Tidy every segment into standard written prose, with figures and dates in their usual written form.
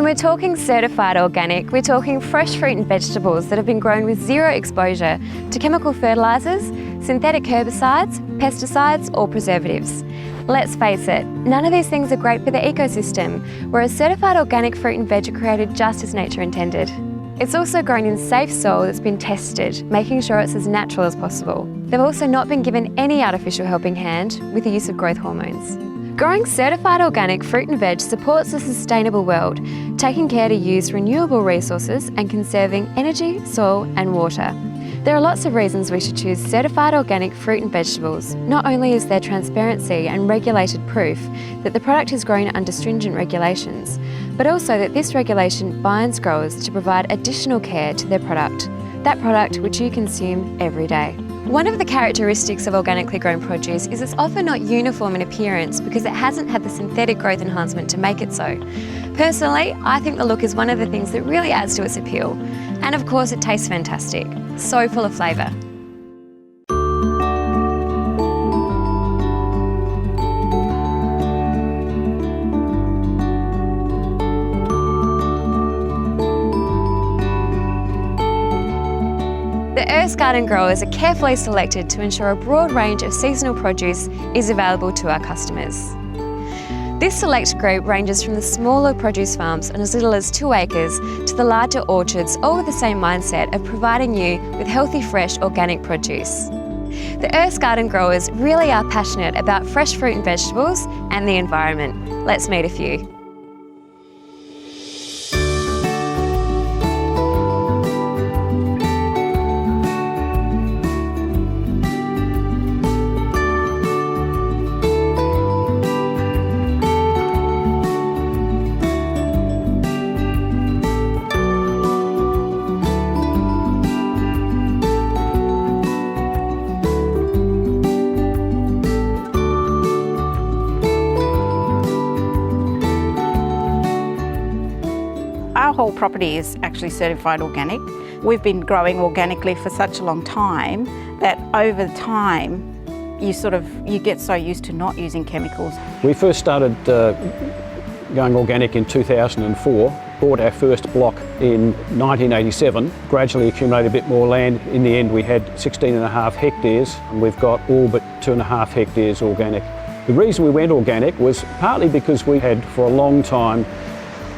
we're talking certified organic, we're talking fresh fruit and vegetables that have been grown with zero exposure to chemical fertilisers, synthetic herbicides, pesticides or preservatives. Let's face it, none of these things are great for the ecosystem, whereas certified organic fruit and veg are created just as nature intended. It's also grown in safe soil that's been tested, making sure it's as natural as possible. They've also not been given any artificial helping hand with the use of growth hormones. Growing certified organic fruit and veg supports a sustainable world, taking care to use renewable resources and conserving energy, soil and water. There are lots of reasons we should choose certified organic fruit and vegetables. Not only is there transparency and regulated proof that the product is grown under stringent regulations, but also that this regulation binds growers to provide additional care to their product, that product which you consume every day. One of the characteristics of organically grown produce is it's often not uniform in appearance because it hasn't had the synthetic growth enhancement to make it so. Personally, I think the look is one of the things that really adds to its appeal. And of course it tastes fantastic, so full of flavour. The Earth's Garden growers are carefully selected to ensure a broad range of seasonal produce is available to our customers. This select group ranges from the smaller produce farms on as little as 2 acres to the larger orchards, all with the same mindset of providing you with healthy, fresh, organic produce. The Earth's Garden growers really are passionate about fresh fruit and vegetables and the environment. Let's meet a few. Our whole property is actually certified organic. We've been growing organically for such a long time that over time you get so used to not using chemicals. We first started going organic in 2004, bought our first block in 1987, gradually accumulated a bit more land. In the end we had 16.5 hectares and we've got all but 2.5 hectares organic. The reason we went organic was partly because we had for a long time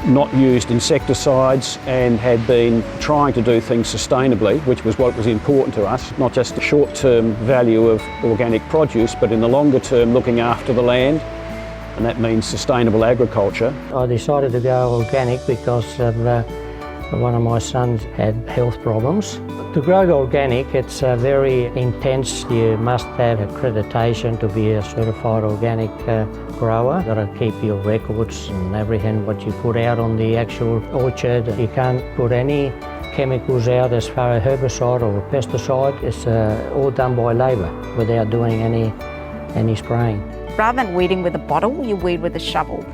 not used insecticides and had been trying to do things sustainably, which was what was important to us, not just the short-term value of organic produce, but in the longer term looking after the land, and that means sustainable agriculture. I decided to go organic because of one of my sons had health problems. To grow organic, it's very intense. You must have accreditation to be a certified organic grower. Got to keep your records and everything what you put out on the actual orchard. You can't put any chemicals out as far as herbicide or pesticide. It's all done by labour without doing any spraying. Rather than weeding with a bottle, you weed with a shovel.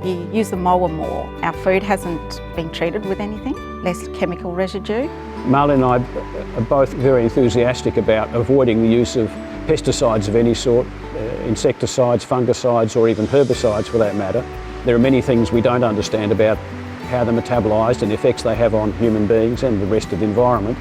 You use the mower more. Our food hasn't been treated with anything, less chemical residue. Marlene and I are both very enthusiastic about avoiding the use of pesticides of any sort, insecticides, fungicides or even herbicides for that matter. There are many things we don't understand about how they're metabolised and the effects they have on human beings and the rest of the environment.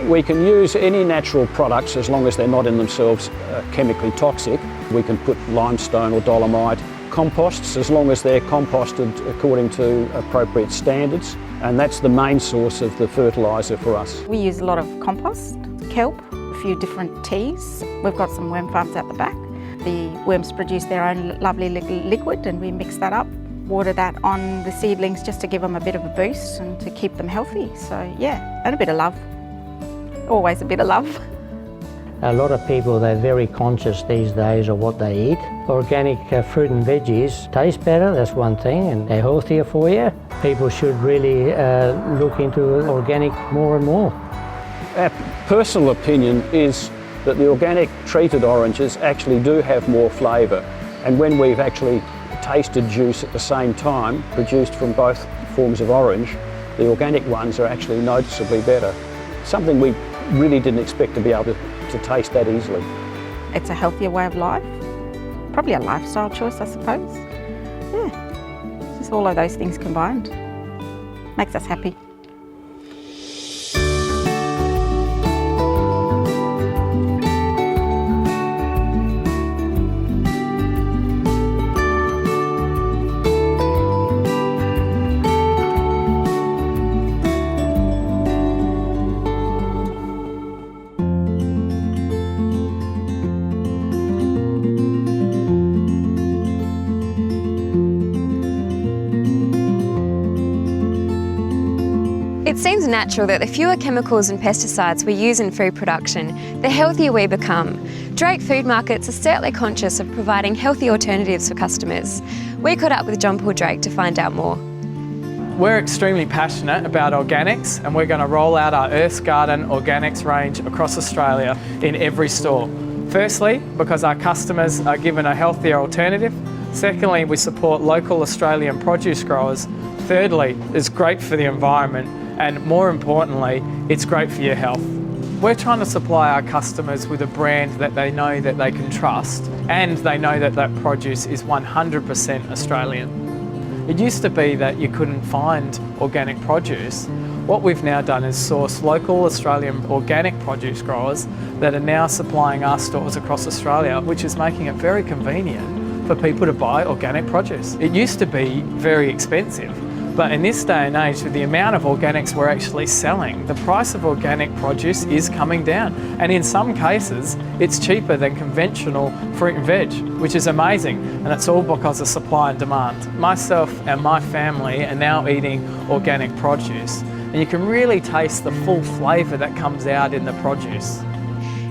We can use any natural products as long as they're not in themselves chemically toxic. We can put limestone or dolomite composts as long as they're composted according to appropriate standards, and that's the main source of the fertiliser for us. We use a lot of compost, kelp, a few different teas. We've got some worm farms at the back. The worms produce their own lovely liquid and we mix that up, water that on the seedlings just to give them a bit of a boost and to keep them healthy. So yeah, and a bit of love. Always a bit of love. A lot of people, they're very conscious these days of what they eat. Organic fruit and veggies taste better, that's one thing, and they're healthier for you. People should really look into organic more and more. Our personal opinion is that the organic treated oranges actually do have more flavour, and when we've actually tasted juice at the same time, produced from both forms of orange, the organic ones are actually noticeably better. Something we really didn't expect to be able to taste that easily. It's a healthier way of life, probably a lifestyle choice I suppose. Yeah, just all of those things combined. makes us happy. It seems natural that the fewer chemicals and pesticides we use in food production, the healthier we become. Drake Food Markets are certainly conscious of providing healthy alternatives for customers. We caught up with John Paul Drake to find out more. We're extremely passionate about organics, and we're going to roll out our Earth's Garden organics range across Australia in every store. Firstly, because our customers are given a healthier alternative. Secondly, we support local Australian produce growers. Thirdly, it's great for the environment, and more importantly, it's great for your health. We're trying to supply our customers with a brand that they know that they can trust, and they know that that produce is 100% Australian. It used to be that you couldn't find organic produce. What we've now done is source local Australian organic produce growers that are now supplying our stores across Australia, which is making it very convenient for people to buy organic produce. It used to be very expensive. But in this day and age, with the amount of organics we're actually selling, the price of organic produce is coming down. And in some cases, it's cheaper than conventional fruit and veg, which is amazing. And it's all because of supply and demand. Myself and my family are now eating organic produce. And you can really taste the full flavour that comes out in the produce.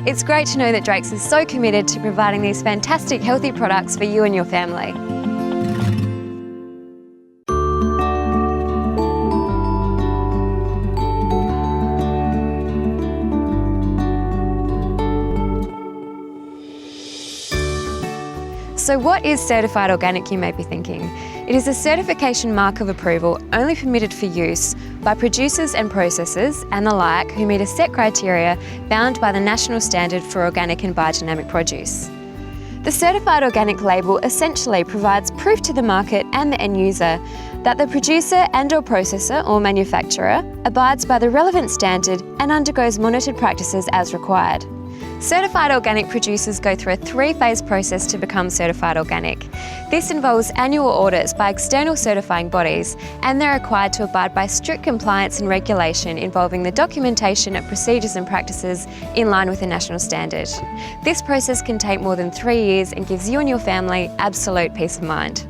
It's great to know that Drake's is so committed to providing these fantastic healthy products for you and your family. So what is certified organic, you may be thinking? It is a certification mark of approval only permitted for use by producers and processors and the like who meet a set criteria bound by the National Standard for Organic and Biodynamic Produce. The certified organic label essentially provides proof to the market and the end user that the producer and/or processor or manufacturer abides by the relevant standard and undergoes monitored practices as required. Certified organic producers go through a 3-phase process to become certified organic. This involves annual audits by external certifying bodies, and they're required to abide by strict compliance and regulation involving the documentation of procedures and practices in line with the national standard. This process can take more than 3 years and gives you and your family absolute peace of mind.